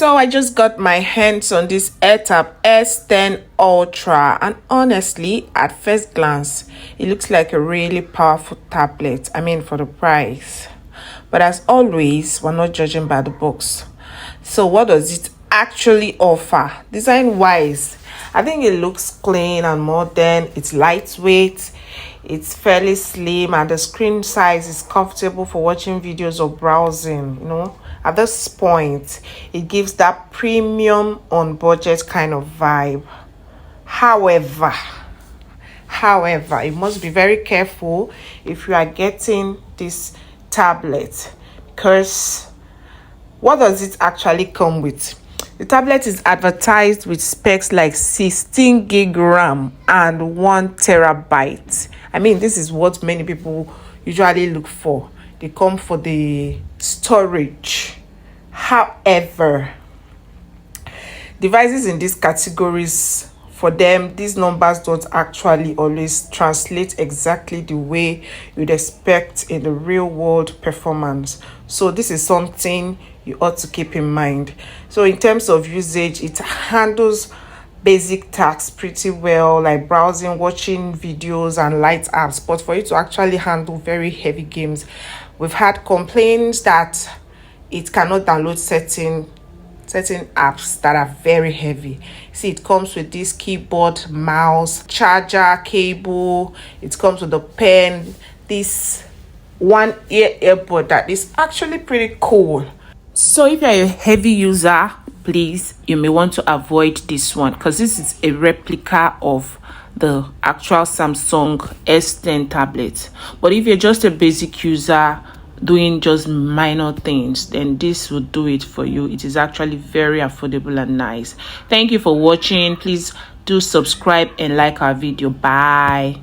So I just got my hands on this Airtab S10 Ultra, and honestly, at first glance, it looks like a really powerful tablet. I mean, for the price. But as always, we're not judging by the box. So what does it actually offer? Design wise, I think it looks clean and modern. It's lightweight, it's fairly slim, and the screen size is comfortable for watching videos or browsing. At this point, it gives that premium on budget kind of vibe. However, you must be very careful if you are getting this tablet, because what does it actually come with? The tablet is advertised with specs like 16 gig RAM and 1 terabyte. I mean, this is what many people usually look for. They come for the storage. However, devices in these categories, for them, these numbers don't actually always translate exactly the way you'd expect in the real world performance. So this is something you ought to keep in mind. So in terms of usage, it handles basic tasks pretty well, like browsing, watching videos, and light apps. But for you to actually handle very heavy games, we've had complaints that it cannot download certain apps that are very heavy. See, it comes with this keyboard, mouse, charger, cable. It comes with a pen, this one ear earbud that is actually pretty cool. So if you're a heavy user, please, you may want to avoid this one, because this is a replica of the actual Samsung S10 tablet. But if you're just a basic user doing just minor things, then this will do it for you. It is actually very affordable and nice. Thank you for watching. Please do subscribe and like our video. Bye.